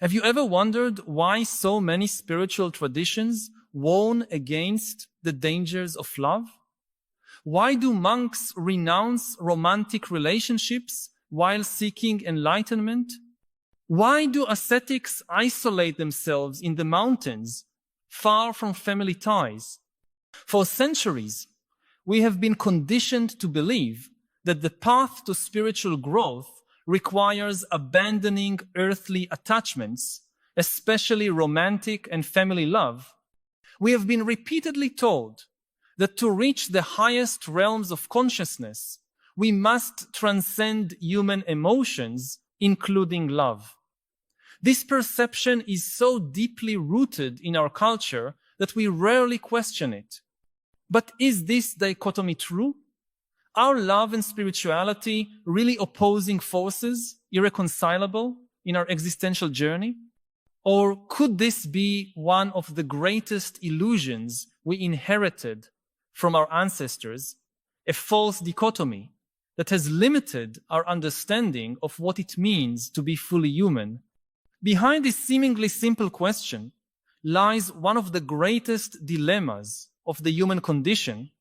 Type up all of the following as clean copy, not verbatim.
Have you ever wondered why so many spiritual traditions warn against the dangers of love? Why do monks renounce romantic relationships while seeking enlightenment? Why do ascetics isolate themselves in the mountains, far from family ties? For centuries, we have been conditioned to believe that the path to spiritual growth requires abandoning earthly attachments, especially romantic and family love. We have been repeatedly told that to reach the highest realms of consciousness, we must transcend human emotions, including love. This perception is so deeply rooted in our culture that we rarely question it. But is this dichotomy true? Are love and spirituality really opposing forces, irreconcilable in our existential journey? Or could this be one of the greatest illusions we inherited from our ancestors, a false dichotomy that has limited our understanding of what it means to be fully human? Behind this seemingly simple question lies one of the greatest dilemmas of the human condition,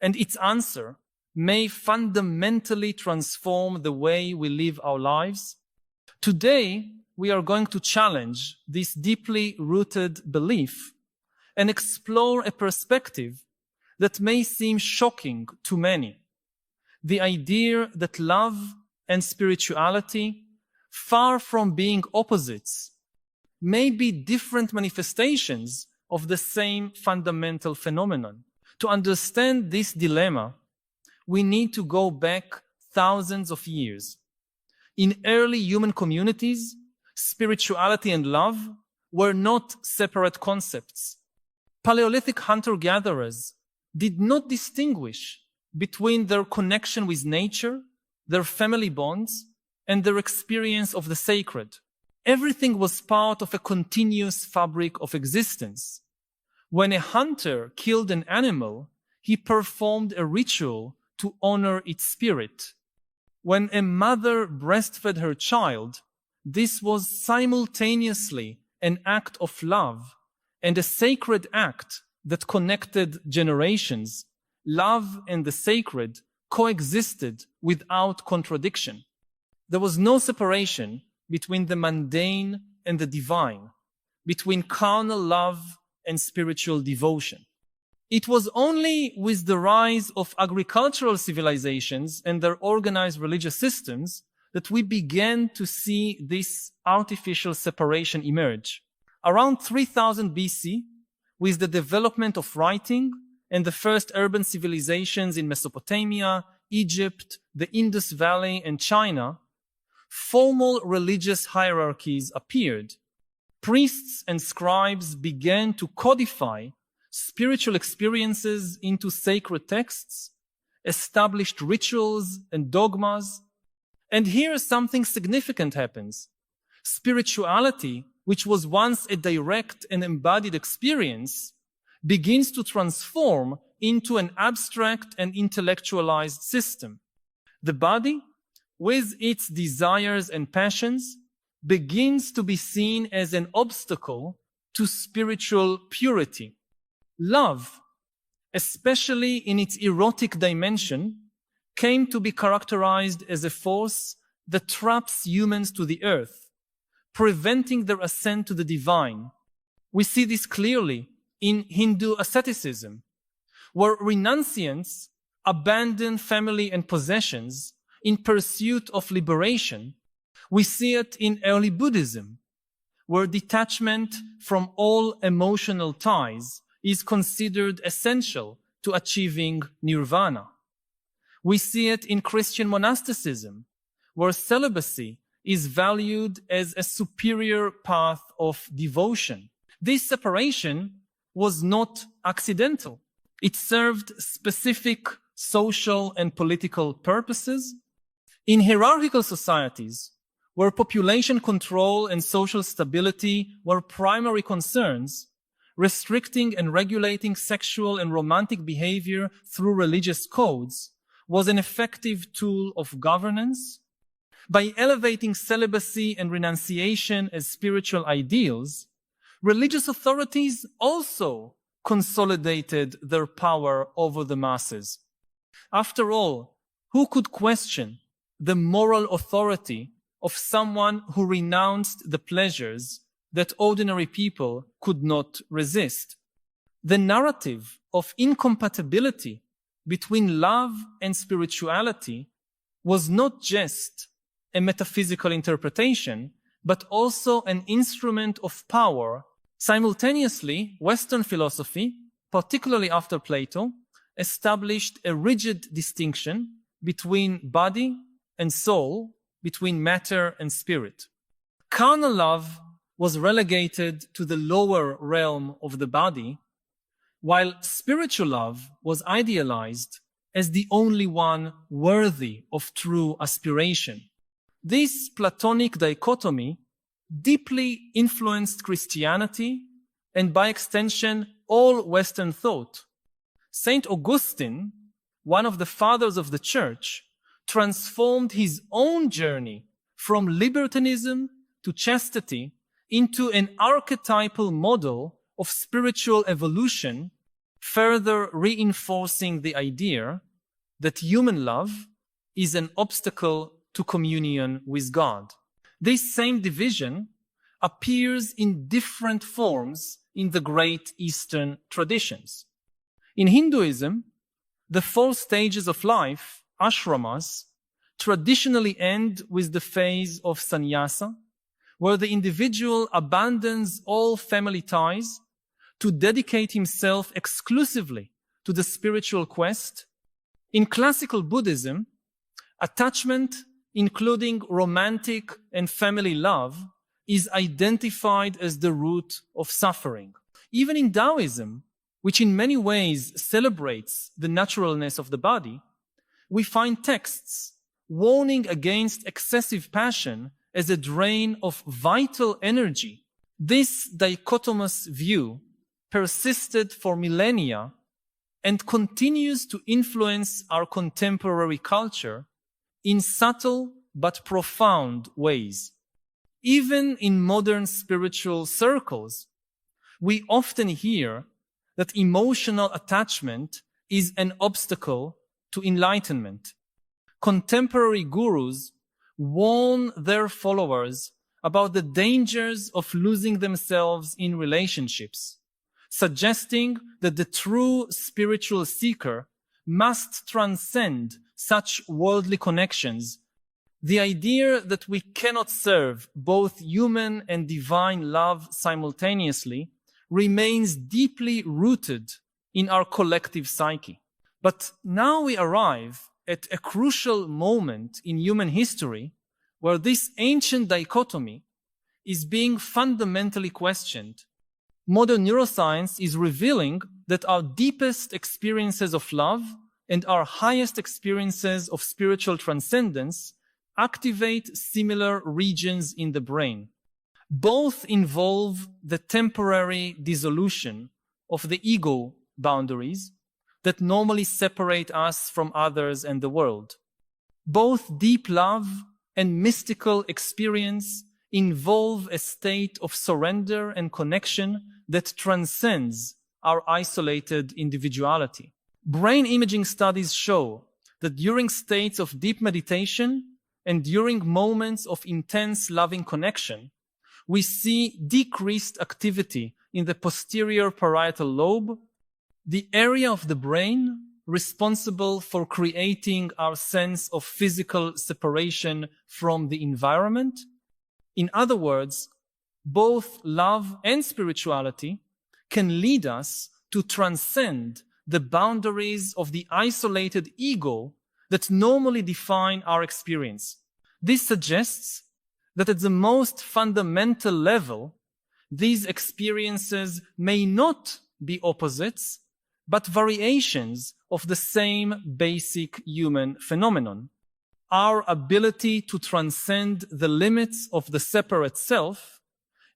and its answer may fundamentally transform the way we live our lives. Today, we are going to challenge this deeply rooted belief and explore a perspective that may seem shocking to many. The idea that love and spirituality, far from being opposites, may be different manifestations of the same fundamental phenomenon. To understand this dilemma, we need to go back thousands of years. In early human communities, spirituality and love were not separate concepts. Paleolithic hunter-gatherers did not distinguish between their connection with nature, their family bonds, and their experience of the sacred. Everything was part of a continuous fabric of existence. When a hunter killed an animal, he performed a ritual to honor its spirit. When a mother breastfed her child, this was simultaneously an act of love and a sacred act that connected generations. Love and the sacred coexisted without contradiction. There was no separation between the mundane and the divine, between carnal love and spiritual devotion. It was only with the rise of agricultural civilizations and their organized religious systems that we began to see this artificial separation emerge. Around 3000 BC, with the development of writing and the first urban civilizations in Mesopotamia, Egypt, the Indus Valley, and China, formal religious hierarchies appeared. Priests and scribes began to codify spiritual experiences into sacred texts, established rituals and dogmas. And here something significant happens. Spirituality, which was once a direct and embodied experience, begins to transform into an abstract and intellectualized system. The body, with its desires and passions, begins to be seen as an obstacle to spiritual purity. Love, especially in its erotic dimension, came to be characterized as a force that traps humans to the earth, preventing their ascent to the divine. We see this clearly in Hindu asceticism, where renunciants abandon family and possessions in pursuit of liberation. We see it in early Buddhism, where detachment from all emotional ties is considered essential to achieving nirvana. We see it in Christian monasticism, where celibacy is valued as a superior path of devotion. This separation was not accidental. It served specific social and political purposes. In hierarchical societies, where population control and social stability were primary concerns, restricting and regulating sexual and romantic behavior through religious codes was an effective tool of governance. By elevating celibacy and renunciation as spiritual ideals, religious authorities also consolidated their power over the masses. After all, who could question the moral authority of someone who renounced the pleasures that ordinary people could not resist? The narrative of incompatibility between love and spirituality was not just a metaphysical interpretation, but also an instrument of power. Simultaneously, Western philosophy, particularly after Plato, established a rigid distinction between body and soul, between matter and spirit. Carnal love was relegated to the lower realm of the body, while spiritual love was idealized as the only one worthy of true aspiration. This Platonic dichotomy deeply influenced Christianity and, by extension, all Western thought. Saint Augustine, one of the fathers of the Church, transformed his own journey from libertinism to chastity into an archetypal model of spiritual evolution, further reinforcing the idea that human love is an obstacle to communion with God. This same division appears in different forms in the great Eastern traditions. In Hinduism, the 4 stages of life, ashramas, traditionally end with the phase of sannyasa, where the individual abandons all family ties to dedicate himself exclusively to the spiritual quest. In classical Buddhism, attachment, including romantic and family love, is identified as the root of suffering. Even in Taoism, which in many ways celebrates the naturalness of the body, we find texts warning against excessive passion as a drain of vital energy. This dichotomous view persisted for millennia and continues to influence our contemporary culture in subtle but profound ways. Even in modern spiritual circles, we often hear that emotional attachment is an obstacle to enlightenment. Contemporary gurus warn their followers about the dangers of losing themselves in relationships, suggesting that the true spiritual seeker must transcend such worldly connections. The idea that we cannot serve both human and divine love simultaneously remains deeply rooted in our collective psyche. But now we arrive at a crucial moment in human history where this ancient dichotomy is being fundamentally questioned. Modern neuroscience is revealing that our deepest experiences of love and our highest experiences of spiritual transcendence activate similar regions in the brain. Both involve the temporary dissolution of the ego boundaries that normally separate us from others and the world. Both deep love and mystical experience involve a state of surrender and connection that transcends our isolated individuality. Brain imaging studies show that during states of deep meditation and during moments of intense loving connection, we see decreased activity in the posterior parietal lobe, the area of the brain responsible for creating our sense of physical separation from the environment. In other words, both love and spirituality can lead us to transcend the boundaries of the isolated ego that normally define our experience. This suggests that at the most fundamental level, these experiences may not be opposites, but variations of the same basic human phenomenon. Our ability to transcend the limits of the separate self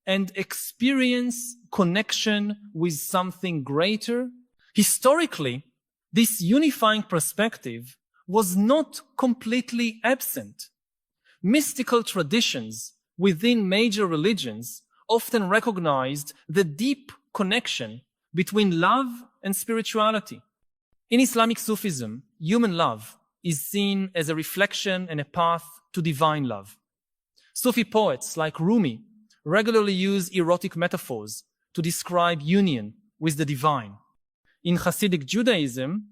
and experience connection with something greater. Historically, this unifying perspective was not completely absent. mystical traditions within major religions often recognized the deep connection between love and spirituality. In Islamic Sufism, human love is seen as a reflection and a path to divine love. Sufi poets like Rumi regularly use erotic metaphors to describe union with the divine. In Hasidic Judaism,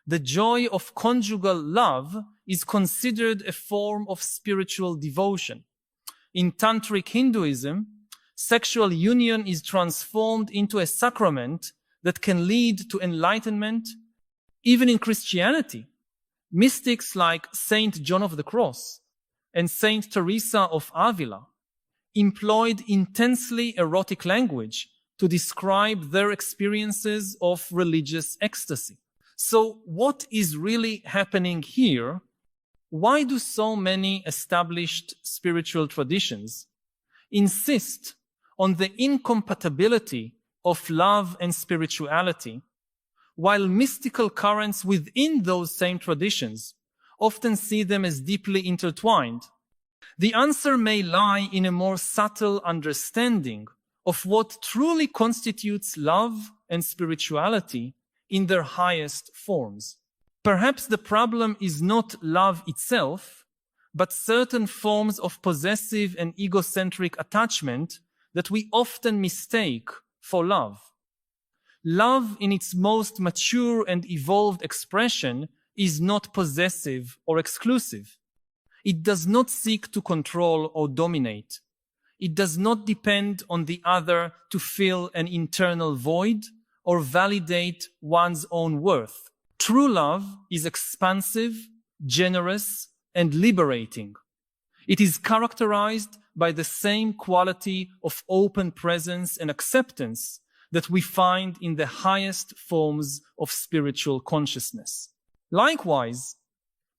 the joy of conjugal love is considered a form of spiritual devotion. In Tantric Hinduism, sexual union is transformed into a sacrament that can lead to enlightenment. Even in Christianity, mystics like Saint John of the Cross and Saint Teresa of Avila employed intensely erotic language to describe their experiences of religious ecstasy. So what is really happening here? Why do so many established spiritual traditions insist on the incompatibility of love and spirituality, while mystical currents within those same traditions often see them as deeply intertwined? The answer may lie in a more subtle understanding of what truly constitutes love and spirituality in their highest forms. Perhaps the problem is not love itself, but certain forms of possessive and egocentric attachment that we often mistake for love. Love in its most mature and evolved expression is not possessive or exclusive. It does not seek to control or dominate. It does not depend on the other to fill an internal void or validate one's own worth. True love is expansive, generous, and liberating. It is characterized by the same quality of open presence and acceptance that we find in the highest forms of spiritual consciousness. Likewise,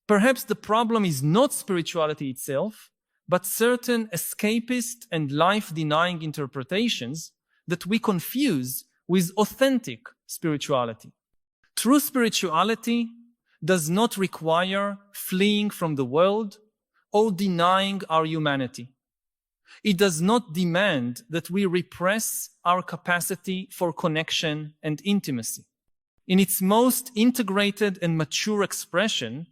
perhaps the problem is not spirituality itself, but certain escapist and life-denying interpretations that we confuse with authentic spirituality. True spirituality does not require fleeing from the world or denying our humanity. It does not demand that we repress our capacity for connection and intimacy. In its most integrated and mature expression,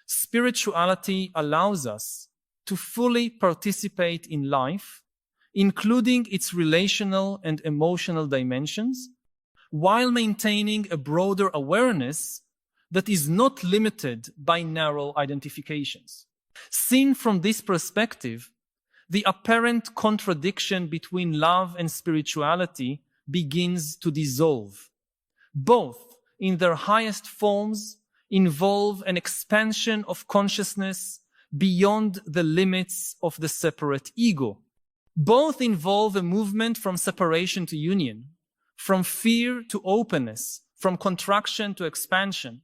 spirituality allows us to fully participate in life, including its relational and emotional dimensions, while maintaining a broader awareness that is not limited by narrow identifications. Seen from this perspective, the apparent contradiction between love and spirituality begins to dissolve. Both, in their highest forms, involve an expansion of consciousness beyond the limits of the separate ego. Both involve a movement from separation to union, from fear to openness, from contraction to expansion.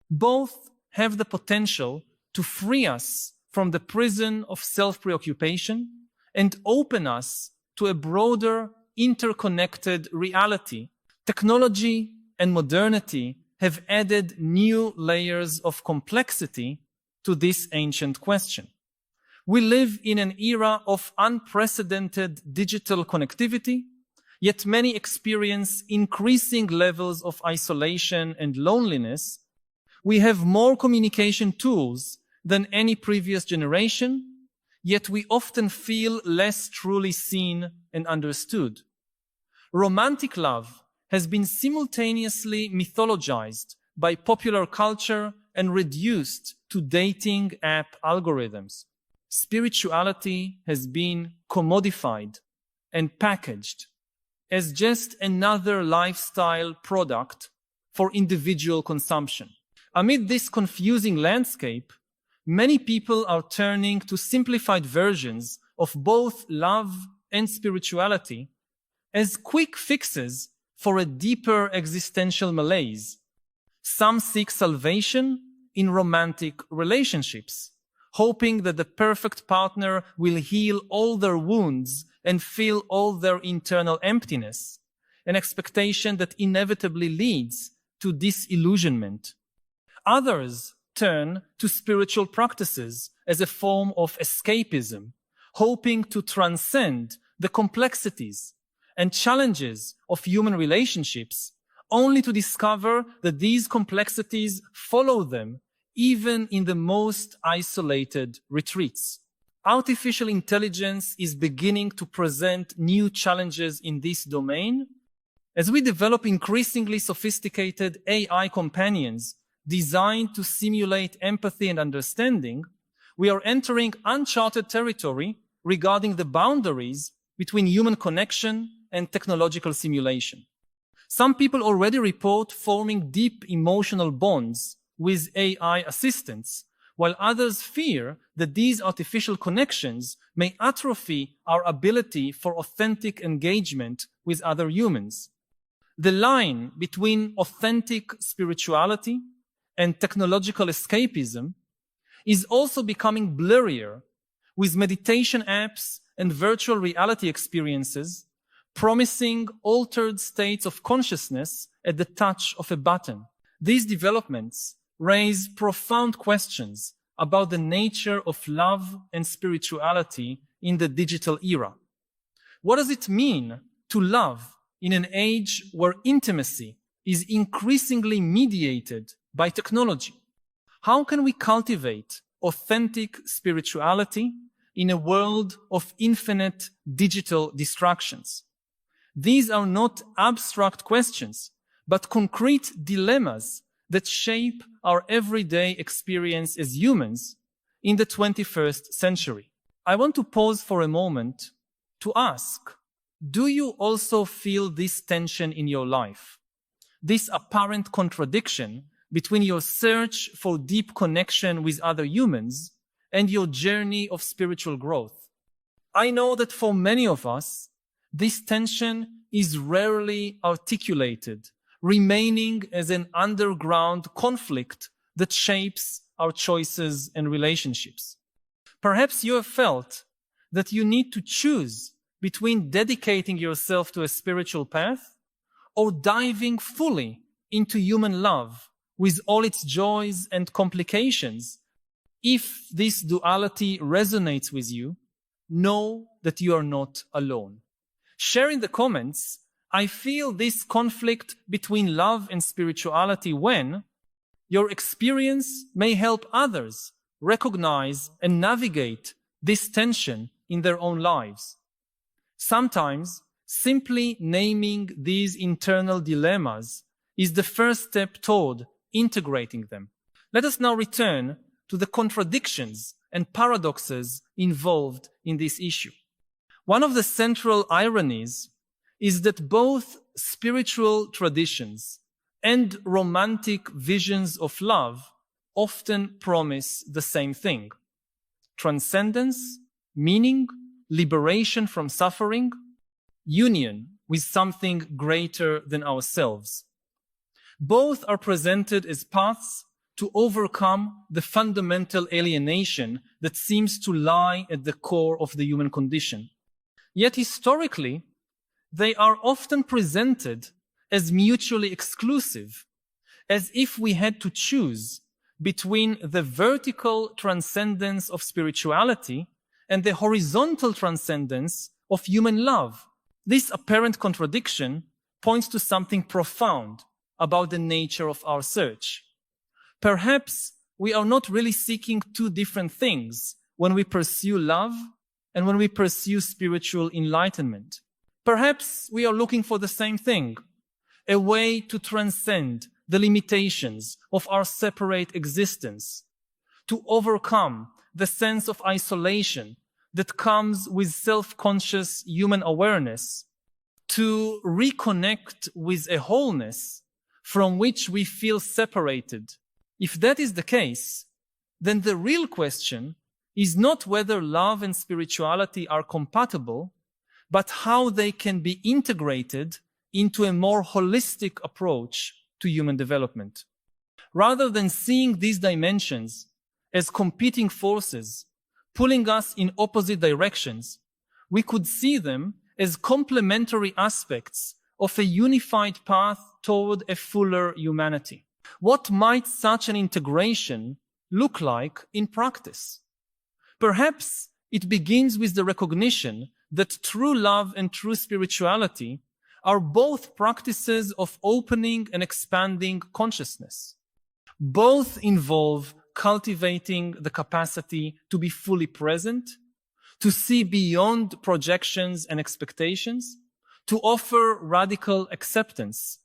Both have the potential to free us from the prison of self-preoccupation and open us to a broader, interconnected reality. Technology and modernity have added new layers of complexity to this ancient question. We live in an era of unprecedented digital connectivity, yet many experience increasing levels of isolation and loneliness. We have more communication tools than any previous generation, yet we often feel less truly seen and understood. Romantic love has been simultaneously mythologized by popular culture and reduced to dating app algorithms. Spirituality has been commodified and packaged as just another lifestyle product for individual consumption. Amid this confusing landscape, many people are turning to simplified versions of both love and spirituality as quick fixes for a deeper existential malaise. Some seek salvation in romantic relationships, hoping that the perfect partner will heal all their wounds and fill all their internal emptiness, an expectation that inevitably leads to disillusionment. Others turn to spiritual practices as a form of escapism, hoping to transcend the complexities and challenges of human relationships, only to discover that these complexities follow them even in the most isolated retreats. Artificial intelligence is beginning to present new challenges in this domain. As we develop increasingly sophisticated AI companions designed to simulate empathy and understanding, we are entering uncharted territory regarding the boundaries between human connection and technological simulation. Some people already report forming deep emotional bonds with AI assistants, while others fear that these artificial connections may atrophy our ability for authentic engagement with other humans. The line between authentic spirituality and technological escapism is also becoming blurrier, with meditation apps and virtual reality experiences promising altered states of consciousness at the touch of a button. These developments raise profound questions about the nature of love and spirituality in the digital era. What does it mean to love in an age where intimacy is increasingly mediated by technology? How can we cultivate authentic spirituality in a world of infinite digital distractions? These are not abstract questions, but concrete dilemmas that shape our everyday experience as humans in the 21st century. I want to pause for a moment to ask, do you also feel this tension in your life? This apparent contradiction between your search for deep connection with other humans and your journey of spiritual growth? I know that for many of us, this tension is rarely articulated, remaining as an underground conflict that shapes our choices and relationships. Perhaps you have felt that you need to choose between dedicating yourself to a spiritual path or diving fully into human love with all its joys and complications. If this duality resonates with you, know that you are not alone. Share in the comments, I feel this conflict between love and spirituality when your experience may help others recognize and navigate this tension in their own lives. Sometimes, simply naming these internal dilemmas is the first step toward integrating them. Let us now return to the contradictions and paradoxes involved in this issue. One of the central ironies is that both spiritual traditions and romantic visions of love often promise the same thing: transcendence, meaning, liberation from suffering, union with something greater than ourselves. Both are presented as paths to overcome the fundamental alienation that seems to lie at the core of the human condition. Yet historically, they are often presented as mutually exclusive, as if we had to choose between the vertical transcendence of spirituality and the horizontal transcendence of human love. This apparent contradiction points to something profound about the nature of our search. Perhaps we are not really seeking two different things when we pursue love and when we pursue spiritual enlightenment. Perhaps we are looking for the same thing, a way to transcend the limitations of our separate existence, to overcome the sense of isolation that comes with self-conscious human awareness, to reconnect with a wholeness from which we feel separated. If that is the case, then the real question is not whether love and spirituality are compatible, but how they can be integrated into a more holistic approach to human development. Rather than seeing these dimensions as competing forces, pulling us in opposite directions, we could see them as complementary aspects of a unified path toward a fuller humanity. What might such an integration look like in practice? Perhaps it begins with the recognition that true love and true spirituality are both practices of opening and expanding consciousness. Both involve cultivating the capacity to be fully present, to see beyond projections and expectations, to offer radical acceptance.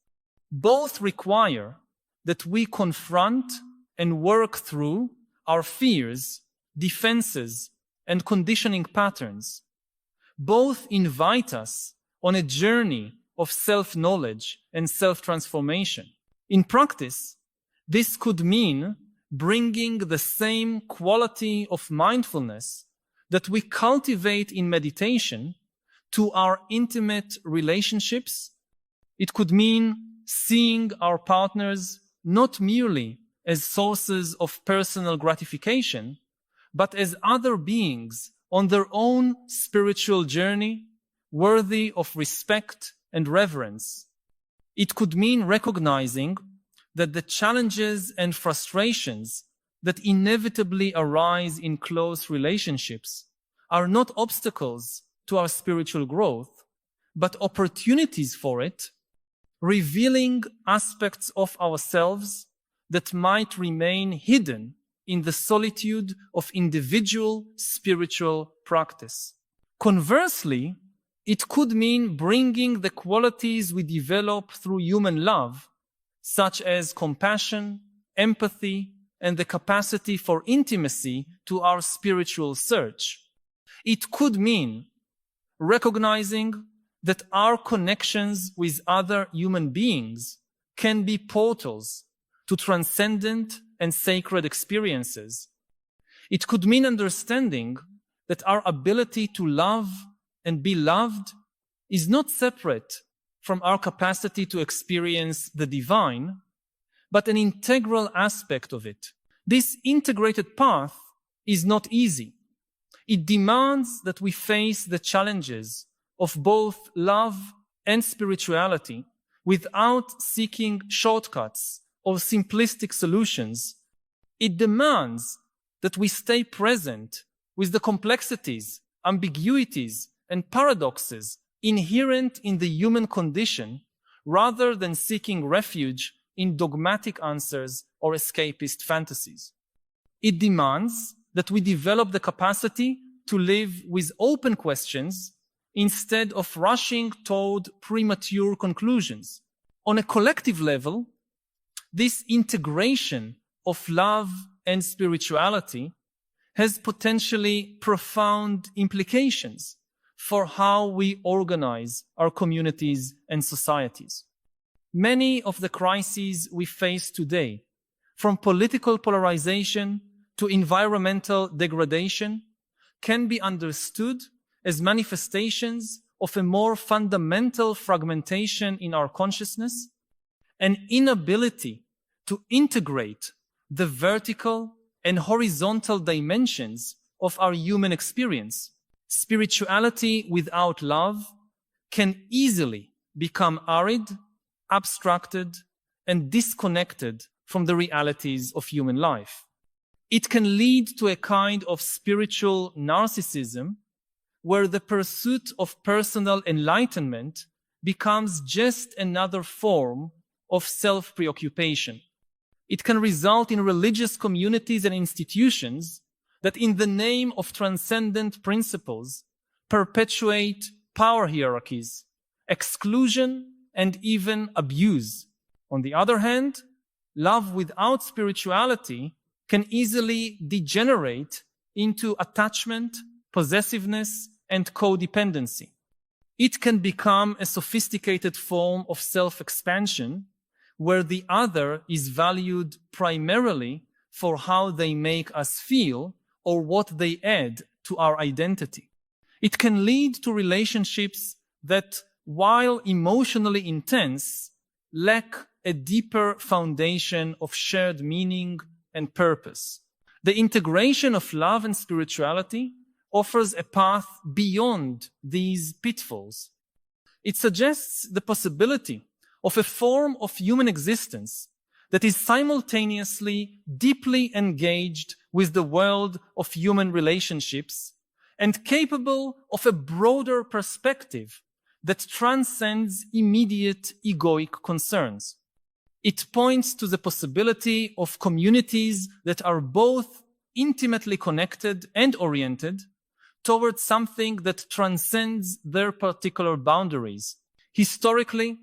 Both require that we confront and work through our fears, defenses, and conditioning patterns. Both invite us on a journey of self-knowledge and self-transformation. In practice, this could mean bringing the same quality of mindfulness that we cultivate in meditation to our intimate relationships. It could mean seeing our partners not merely as sources of personal gratification, but as other beings on their own spiritual journey, worthy of respect and reverence. It could mean recognizing that the challenges and frustrations that inevitably arise in close relationships are not obstacles to our spiritual growth, but opportunities for it, revealing aspects of ourselves that might remain hidden in the solitude of individual spiritual practice. Conversely, it could mean bringing the qualities we develop through human love, such as compassion, empathy, and the capacity for intimacy, to our spiritual search. It could mean recognizing that our connections with other human beings can be portals to transcendent and sacred experiences. It could mean understanding that our ability to love and be loved is not separate from our capacity to experience the divine, but an integral aspect of it. This integrated path is not easy. It demands that we face the challenges of both love and spirituality without seeking shortcuts or simplistic solutions. It demands that we stay present with the complexities, ambiguities, and paradoxes inherent in the human condition, rather than seeking refuge in dogmatic answers or escapist fantasies. It demands that we develop the capacity to live with open questions instead of rushing toward premature conclusions. On a collective level, this integration of love and spirituality has potentially profound implications for how we organize our communities and societies. Many of the crises we face today, from political polarization to environmental degradation, can be understood as manifestations of a more fundamental fragmentation in our consciousness, an inability to integrate the vertical and horizontal dimensions of our human experience. Spirituality without love can easily become arid, abstracted, and disconnected from the realities of human life. It can lead to a kind of spiritual narcissism where the pursuit of personal enlightenment becomes just another form of self-preoccupation. It can result in religious communities and institutions that, in the name of transcendent principles, perpetuate power hierarchies, exclusion, and even abuse. On the other hand, love without spirituality can easily degenerate into attachment, possessiveness, and codependency. It can become a sophisticated form of self-expansion where the other is valued primarily for how they make us feel or what they add to our identity. It can lead to relationships that, while emotionally intense, lack a deeper foundation of shared meaning and purpose. The integration of love and spirituality offers a path beyond these pitfalls. It suggests the possibility of a form of human existence that is simultaneously deeply engaged with the world of human relationships and capable of a broader perspective that transcends immediate egoic concerns. It points to the possibility of communities that are both intimately connected and oriented towards something that transcends their particular boundaries. Historically,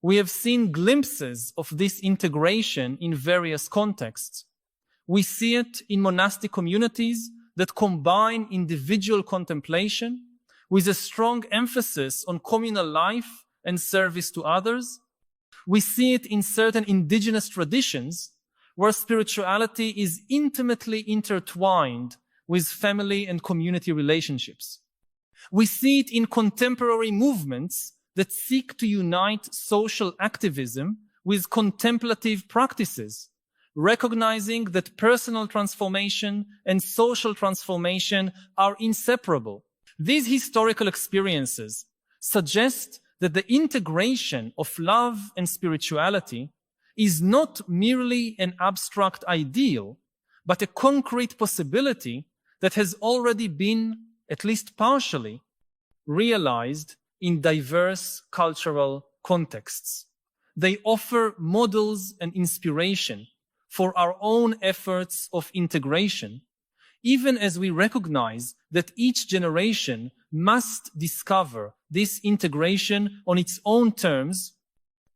we have seen glimpses of this integration in various contexts. We see it in monastic communities that combine individual contemplation with a strong emphasis on communal life and service to others. We see it in certain indigenous traditions where spirituality is intimately intertwined with family and community relationships. We see it in contemporary movements that seek to unite social activism with contemplative practices, recognizing that personal transformation and social transformation are inseparable. These historical experiences suggest that the integration of love and spirituality is not merely an abstract ideal, but a concrete possibility that has already been, at least partially, realized in diverse cultural contexts. They offer models and inspiration for our own efforts of integration, even as we recognize that each generation must discover this integration on its own terms,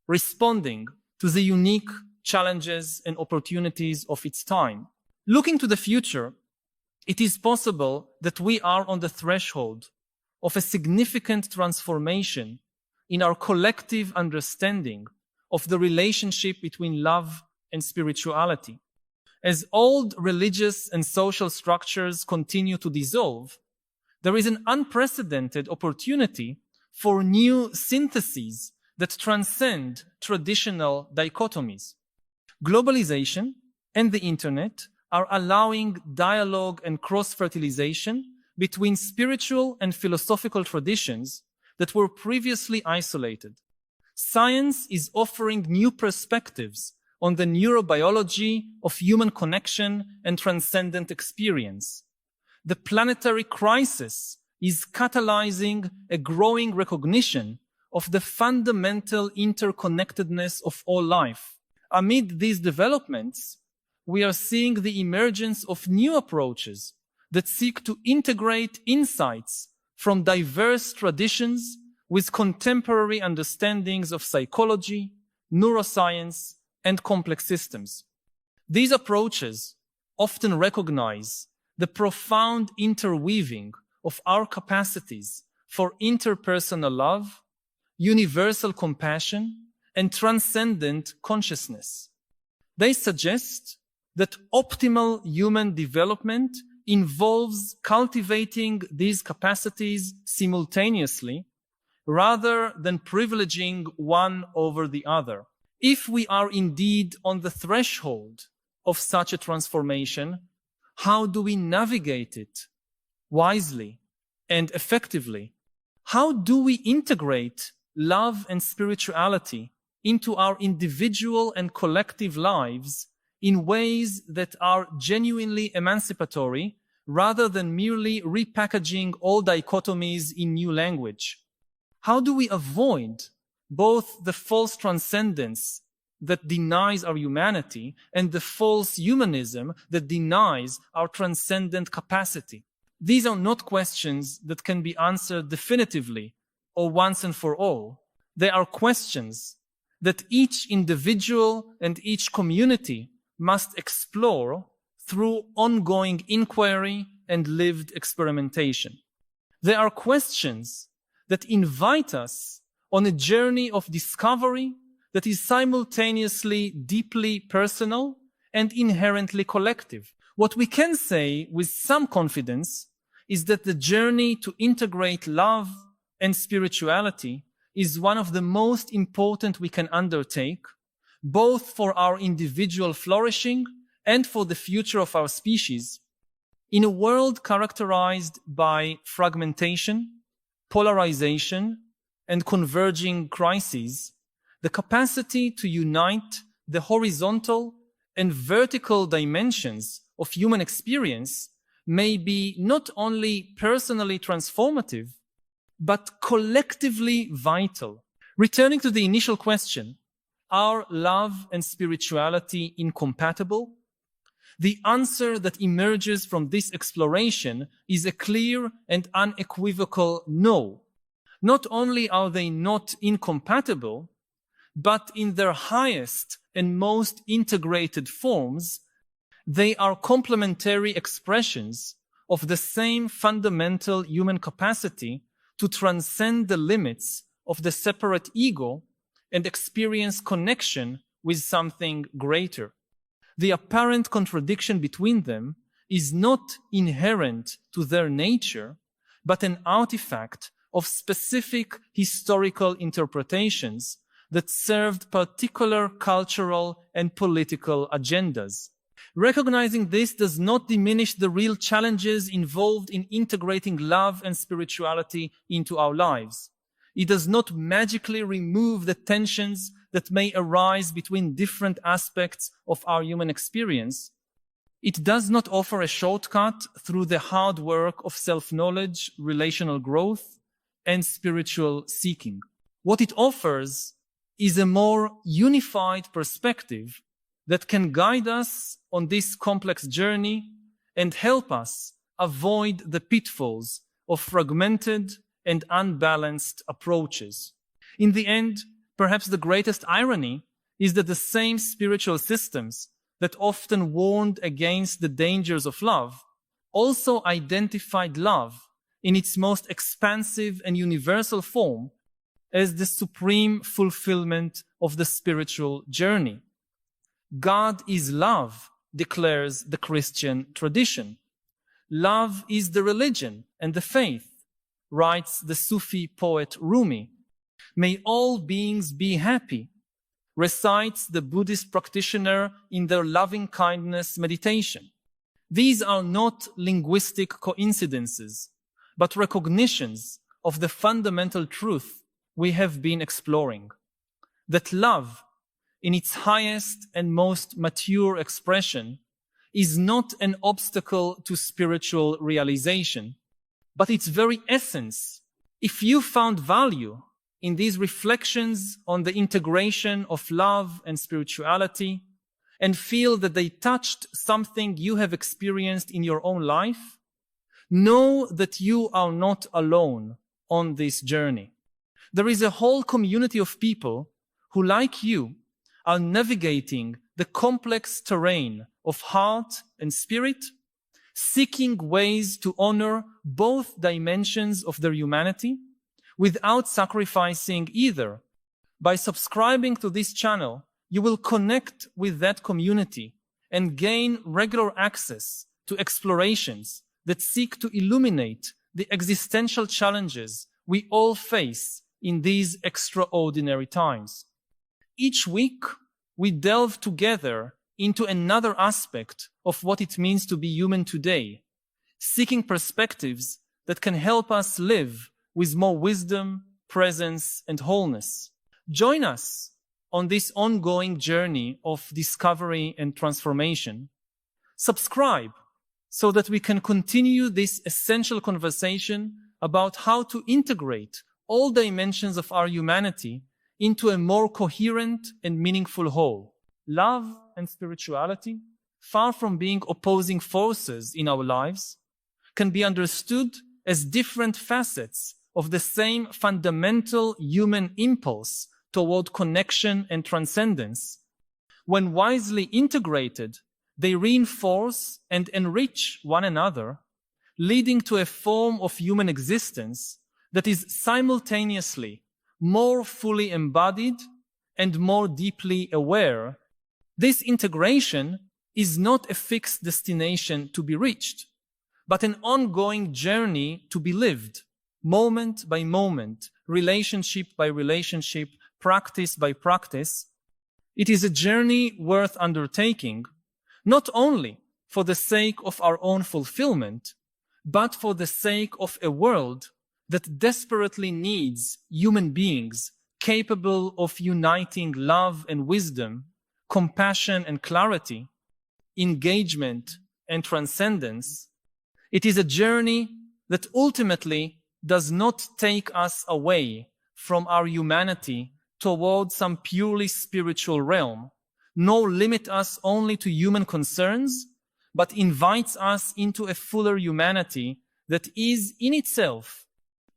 responding to the unique challenges and opportunities of its time. Looking to the future, it is possible that we are on the threshold of a significant transformation in our collective understanding of the relationship between love and spirituality. As old religious and social structures continue to dissolve, there is an unprecedented opportunity for new syntheses that transcend traditional dichotomies. Globalization and the internet are allowing dialogue and cross-fertilization between spiritual and philosophical traditions that were previously isolated. Science is offering new perspectives on the neurobiology of human connection and transcendent experience. The planetary crisis is catalyzing a growing recognition of the fundamental interconnectedness of all life. Amid these developments, we are seeing the emergence of new approaches that seek to integrate insights from diverse traditions with contemporary understandings of psychology, neuroscience, and complex systems. These approaches often recognize the profound interweaving of our capacities for interpersonal love, universal compassion, and transcendent consciousness. They suggest that optimal human development involves cultivating these capacities simultaneously rather than privileging one over the other. If we are indeed on the threshold of such a transformation, how do we navigate it wisely and effectively? How do we integrate love and spirituality into our individual and collective lives in ways that are genuinely emancipatory rather than merely repackaging all dichotomies in new language? How do we avoid both the false transcendence that denies our humanity and the false humanism that denies our transcendent capacity? These are not questions that can be answered definitively or once and for all. They are questions that each individual and each community must explore through ongoing inquiry and lived experimentation. They are questions that invite us on a journey of discovery that is simultaneously deeply personal and inherently collective. What we can say with some confidence is that the journey to integrate love and spirituality is one of the most important we can undertake, both for our individual flourishing and for the future of our species. In a world characterized by fragmentation, polarization, and converging crises, the capacity to unite the horizontal and vertical dimensions of human experience may be not only personally transformative, but collectively vital. Returning to the initial question, are love and spirituality incompatible? The answer that emerges from this exploration is a clear and unequivocal no. Not only are they not incompatible, but in their highest and most integrated forms, they are complementary expressions of the same fundamental human capacity to transcend the limits of the separate ego and experience connection with something greater. The apparent contradiction between them is not inherent to their nature, but an artifact of specific historical interpretations that served particular cultural and political agendas. Recognizing this does not diminish the real challenges involved in integrating love and spirituality into our lives. It does not magically remove the tensions that may arise between different aspects of our human experience. It does not offer a shortcut through the hard work of self-knowledge, relational growth, and spiritual seeking. What it offers is a more unified perspective that can guide us on this complex journey and help us avoid the pitfalls of fragmented and unbalanced approaches. In the end, perhaps the greatest irony is that the same spiritual systems that often warned against the dangers of love also identified love in its most expansive and universal form as the supreme fulfillment of the spiritual journey. God is love, declares the Christian tradition. Love is the religion and the faith, writes the Sufi poet Rumi. May all beings be happy, recites the Buddhist practitioner in their loving kindness meditation. These are not linguistic coincidences, but recognitions of the fundamental truth we have been exploring, that love, in its highest and most mature expression, is not an obstacle to spiritual realization, but its very essence. If you found value in these reflections on the integration of love and spirituality and feel that they touched something you have experienced in your own life, know that you are not alone on this journey. There is a whole community of people who, like you, are navigating the complex terrain of heart and spirit, seeking ways to honor both dimensions of their humanity without sacrificing either. By subscribing to this channel, you will connect with that community and gain regular access to explorations that seek to illuminate the existential challenges we all face in these extraordinary times. Each week, we delve together into another aspect of what it means to be human today, seeking perspectives that can help us live with more wisdom, presence, and wholeness. Join us on this ongoing journey of discovery and transformation. Subscribe so that we can continue this essential conversation about how to integrate all dimensions of our humanity into a more coherent and meaningful whole. Love and spirituality, far from being opposing forces in our lives, can be understood as different facets of the same fundamental human impulse toward connection and transcendence. When wisely integrated, they reinforce and enrich one another, leading to a form of human existence that is simultaneously more fully embodied and more deeply aware. This integration is not a fixed destination to be reached, but an ongoing journey to be lived, moment by moment, relationship by relationship, practice by practice. It is a journey worth undertaking, not only for the sake of our own fulfillment, but for the sake of a world that desperately needs human beings capable of uniting love and wisdom compassion and clarity, engagement and transcendence, it is a journey that ultimately does not take us away from our humanity towards some purely spiritual realm, nor limit us only to human concerns, but invites us into a fuller humanity that is in itself